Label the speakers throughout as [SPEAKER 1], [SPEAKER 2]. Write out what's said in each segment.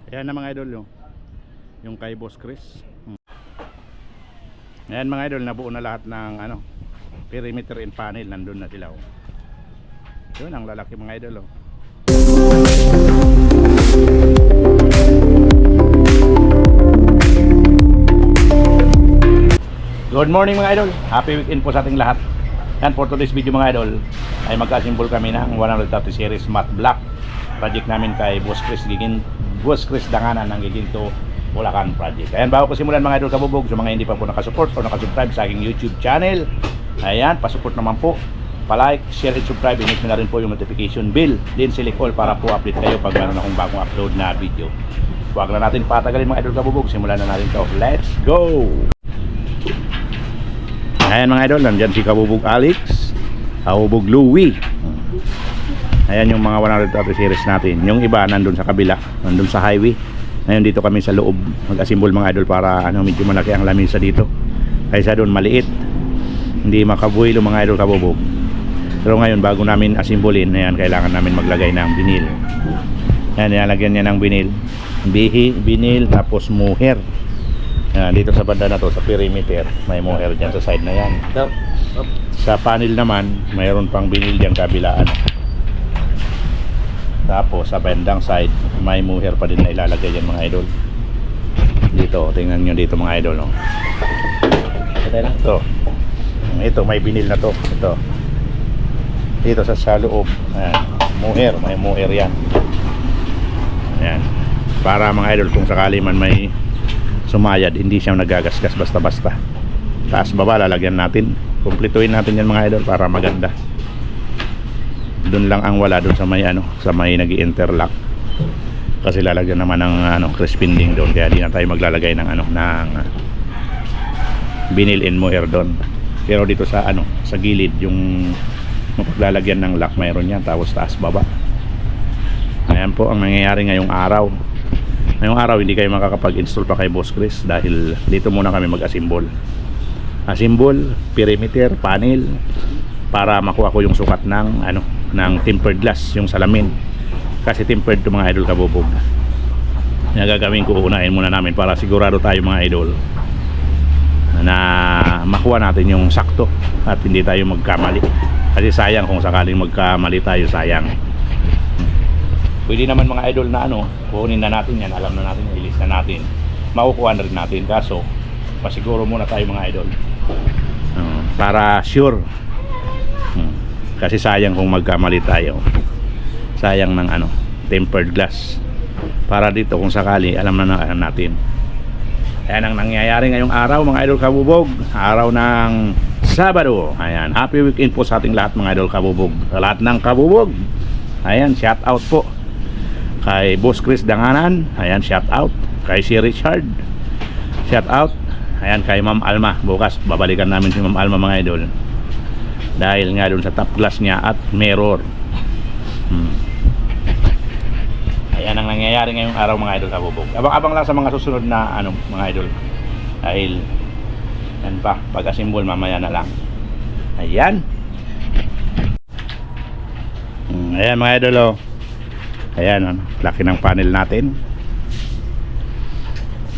[SPEAKER 1] Ayan na mga idol yung kay Boss Chris. Ayan mga idol, nabuo na lahat ng perimeter and panel, nandun na sila. Yun ang lalaki mga idol. Good morning mga idol, happy weekend po sa ating lahat. And for today's video mga idol ay magka-assemble kami ng 130 series matte black project namin kay Boss Chris Danganan ng Giginto Bulacan project. Ayan, bago ko simulan mga idol kabubog, sa mga hindi pa po nakasupport o nakasubscribe sa aking YouTube channel, ayan, pasupport naman po, palike, share and subscribe, i-hit na rin po yung notification bell, din select all para po update kayo pag meron akong bagong upload na video. Huwag na natin patagalin mga idol kabubog, simulan na natin to. Let's go! Ayan mga idol, nandyan si Kabubog Alex, Kabubog Louie. Ayan yung mga 130 series natin. Yung iba nandun sa kabila, nandun sa highway. Ngayon dito kami sa loob mag-assemble mga idol para medyo malaki ang lamisa dito. Kaysa doon maliit, hindi makabuhilo mga idol kabubog. Pero ngayon bago namin asimbulin, ayan, kailangan namin maglagay ng binil. Ayan, nilalagyan niya ng binil. Binil tapos muher. Ayan, dito sa banda na to, sa perimeter, may muher dyan sa side na yan. Sa panel naman, mayroon pang binil dyan kabilaan. Tapos sa bandang side, may muher pa din na ilalagay dyan mga idol. Dito, tingnan nyo dito mga idol. Ito, may binil na to. Ito. Dito sa loob, ayan, muher, may muher yan. Ayan. Para mga idol, kung sakali man may sumayad, hindi siya nagagasgas basta-basta. Taas baba, lalagyan natin. Kumpletuhin natin yan mga idol para maganda. Doon lang ang wala, doon sa may sa may nag-interlock. Kasi lalagyan naman ng crispin ding doon, kaya di na tayo maglalagay ng ng vinyl and mohair doon. Pero dito sa sa gilid, yung mapaglalagyan ng lock, mayroon yan, tapos taas baba. Ayan po ang nangyayari ngayong araw. Ngayong araw hindi kayo makakapag-install pa kay Boss Chris dahil dito muna kami mag-assemble. Assemble, perimeter, panel, para makuha ko yung sukat ng ng tempered glass, yung salamin. Kasi tempered to mga idol kabubog. Gagawin ko, unahin muna namin para sigurado tayo mga idol na makuha natin yung sakto at hindi tayo magkamali. Kasi sayang kung sakaling magkamali tayo, sayang. Pwede naman mga idol na kunin na natin yan, alam na natin, ilis na natin, makukuha na rin natin. Kaso pasiguro muna tayo mga idol, para sure. Kasi sayang kung magkamali tayo, sayang ng tempered glass. Para dito kung sakali alam na natin. Ayan ang nangyayari ngayong araw mga idol kabubog, araw ng Sabado. Ayan, happy weekend po sa ating lahat mga idol kabubog, sa lahat ng kabubog. Ayan, shout out po kay Boss Chris Danganan, ayan, shout out kay si Richard, shout out, ayan, kay Ma'am Alma. Bukas babalikan namin si Ma'am Alma mga idol dahil nga doon sa top glass niya at mirror. Ayan ang nangyayari ngayong araw mga idol kabubog. Abang-abang lang sa mga susunod na mga idol, dahil yan pa, pag-assemble mamaya na lang. Ayan. Ayan mga idol, ayan, laki ng panel natin.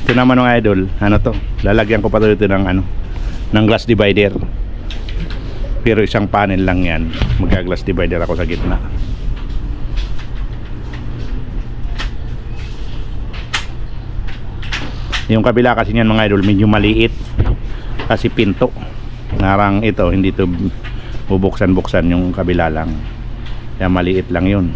[SPEAKER 1] Ito naman mga idol, to, lalagyan ko pa ito ng glass divider. Pero isang panel lang yan, magka-glass divider ako sa gitna. Yung kabila kasi niyan mga idol, medyo maliit kasi pinto. Ngarang ito, hindi to bubuksan-buksan, yung kabila lang. Kaya maliit lang yun.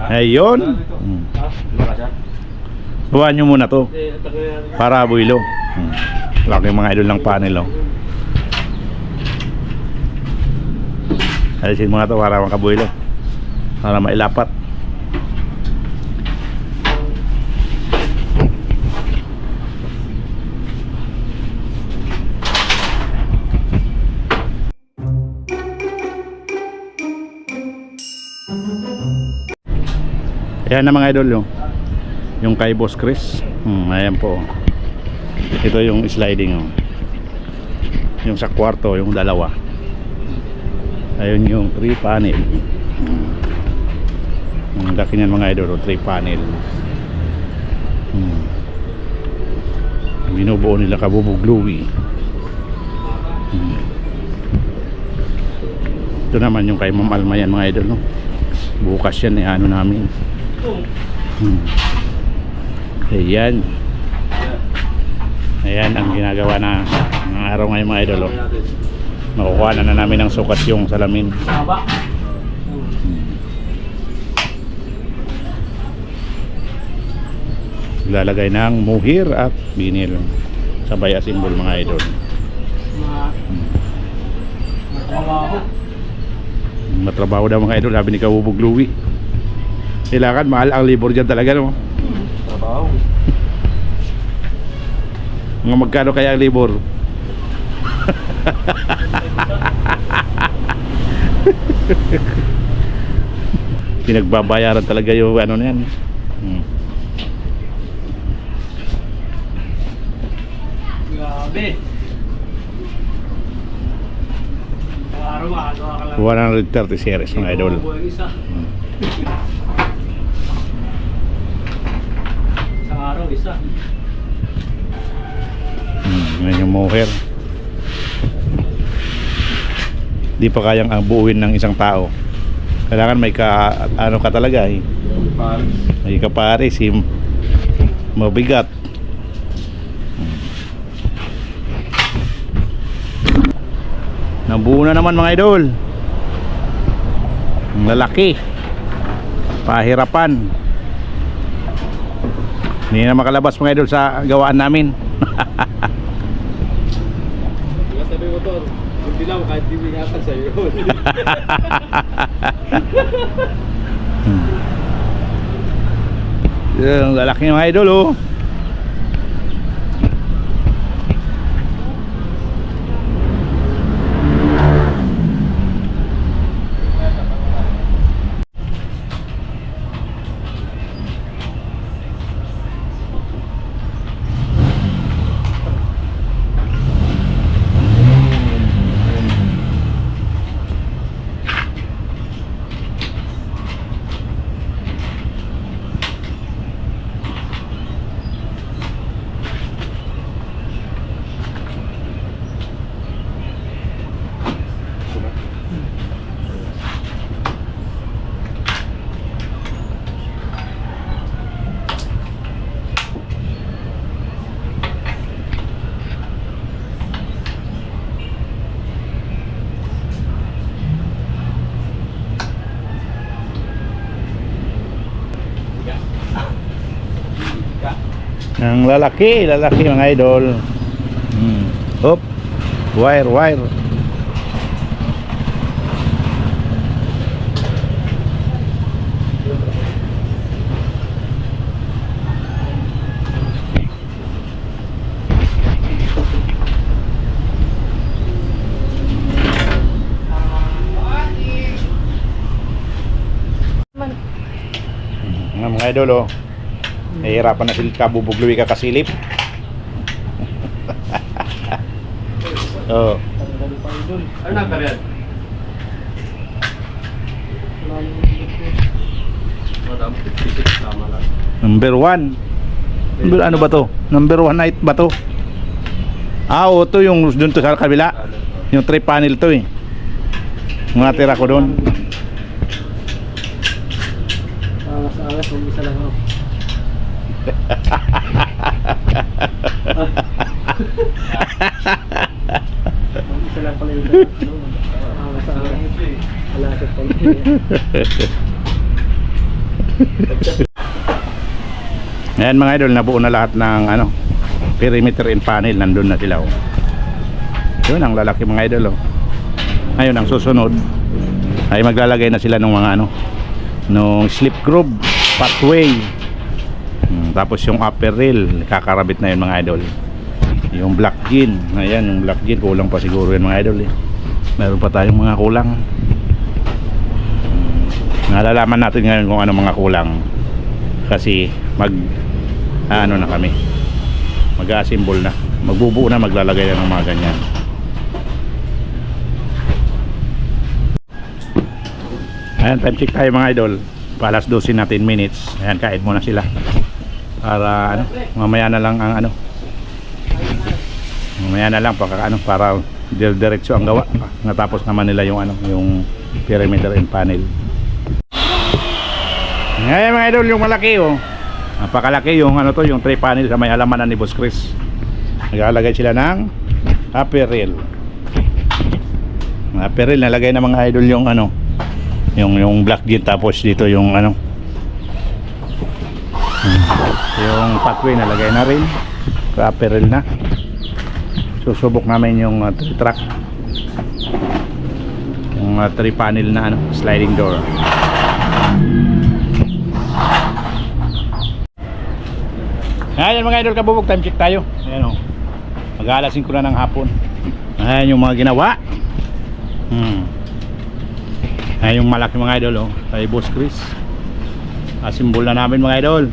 [SPEAKER 1] Ayun. Buwan nyo muna to para builo. Laki mga idol ng panel. Alisin muna to para makabuilo, para mailapat. Ayan na mga idol yung kay Boss Chris. Ayan po. Ito yung sliding. Yung sa kwarto, yung dalawa. Ayun yung 3 panel. Ang laki niyan mga idol, 3 panel. Binubuo nila kabubugluwi. Ito naman yung kay Ma'am Alma yan mga idol, no? Bukas yan ano namin. Ayan. Ayan ang ginagawa na ng araw ngayon mga idol, oh. Makukuha na namin ng sukat yung salamin. Lalagay ng muhir at binil. Sabay asimbol mga idol. Matrabaho daw mga idol, sabi ni Kabubugluwi. Kailangan mahal ang libor dyan talaga, no?
[SPEAKER 2] Trabaho.
[SPEAKER 1] Mga magkano kaya ang libor? Pinagbabayaran talaga yung ano na yan.
[SPEAKER 2] Grabe. Araw magawa ka lang.
[SPEAKER 1] 130 series mga idol.
[SPEAKER 2] Isang araw isa.
[SPEAKER 1] Yan yung mohair. Di pa kayang buuin ng isang tao. Kailangan may ano ka talaga eh. May kapares eh. Mabigat. Nabuo na naman mga idol. Ang lalaki. Pahirapan. Hindi na makalabas mga idol sa gawaan namin.
[SPEAKER 2] Sabi mo to, hindi lang kahit bibingatan sa iyo.
[SPEAKER 1] Ang lalaki mga idol, oh. Ang lalaki mga idol. Hop. Wire. Mga idol, oh. Nahihirapan na sila Kabubugluwi kakasilip. Oh.
[SPEAKER 2] Ano na kariyan? Madam, 56 tama lang.
[SPEAKER 1] Number 1. Ano ba to? Number 1 night ba to? Oo, to yung dun to sa kabila. Yung 3 panel to eh. Mga tira ko doon.
[SPEAKER 2] Sa alas, kung isa lang ako. Isa lang pala yung sa alas. Alasot pala.
[SPEAKER 1] Ayan mga idol, nabuo na lahat ng ano, perimeter and panel. Nandun na sila, oh. Yun ang lalaki mga idol, oh. Ngayon ang susunod ay maglalagay na sila ng mga ano, nung slip groove, pathway. Tapos yung upper rail kakarabit na yun mga idol. Yung black jean, ayan yung black jean, kulang pa siguro yun mga idol eh. Meron pa tayong mga kulang. Nalalaman natin ngayon kung ano mga kulang. Kasi ano na kami, mag-assemble na, magbubuo na, maglalagay na ng mga ganyan. Ayan, time check tayo mga idol. Palas 12 na 10 minutes. Ayan, kain muna sila. Para ano, mamaya na lang ang ano. Mamaya na lang para diretso ang gawa. Natapos naman nila yung ano, yung perimeter and panel. Ngayon mga idol, yung malaki oh. Napakalaki yung ano to, yung 3 panel sa may halamanan ni Boss Chris. Naglalagay sila ng upper rail. Upper rail nalagay na mga idol yung ano, yung black gin, tapos dito yung ano, yung pathway nalagay na rin. Upper rail na. Susubok namin yung 3 track, yung 3 panel na ano, sliding door. Ayan mga idol, kabubog, time check tayo. Ayan o, mag-alas 5 na ng hapon. Ayan yung mga ginawa. Ayan yung malaki mga idol o, kay Boss Chris. Asimbol na namin mga idol.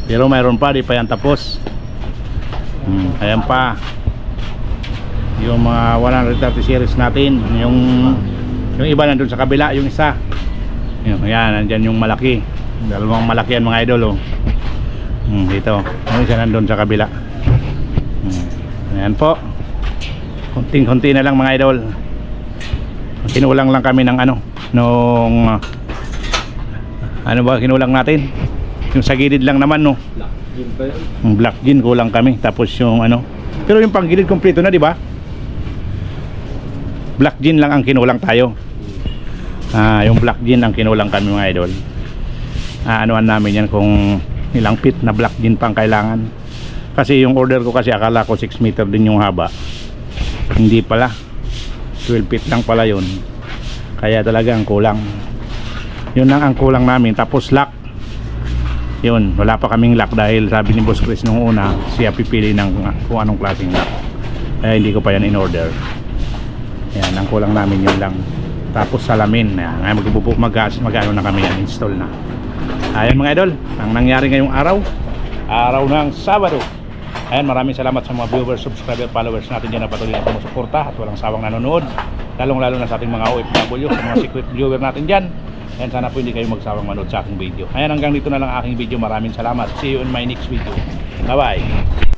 [SPEAKER 1] Pero mayroon pa, di pa yan tapos. Ayan pa yung mga 130 series natin. Yung iba nandun sa kabila, yung isa. Ayan, nandyan yung malaki. Dalawang malaki yan mga idol o. Dito, yung isa nandun sa kabila. Ayan po, kunting-kunti na lang mga idol. Kinulang lang kami ng ano, nung ano ba kinulang natin, yung sa gilid lang naman no, yung black gin kulang kami. Tapos yung ano, pero yung panggilid kompleto na, di ba? Black gin lang ang kinulang tayo. Yung black gin ang kinulang kami mga idol. Anuan namin yan kung ilang feet na black gin pang kailangan. Kasi yung order ko kasi akala ko 6 meter din yung haba. Hindi pala, 12 feet lang pala yun. Kaya talaga ang kulang. Yun lang ang kulang namin. Tapos lock, yun, wala pa kaming lock dahil sabi ni Boss Chris nung una, siya pipili ng kung anong klaseng lock. Kaya hindi ko pa yan in order. Yan, ang kulang namin yun lang. Tapos salamin. Ngayon mag-ano na kami yan, install na. Ayan mga idol, ang nangyari ngayong araw ng Sabado. Ayan, maraming salamat sa mga viewers, subscriber, followers natin dyan na patuloy na sumusuporta at walang sawang nanonood. Lalong-lalo na sa ating mga OFW, sa mga secret viewer natin dyan. Ayan, sana po hindi kayo magsawang manood sa aking video. Ayan, hanggang dito na lang aking video. Maraming salamat. See you in my next video. Bye bye.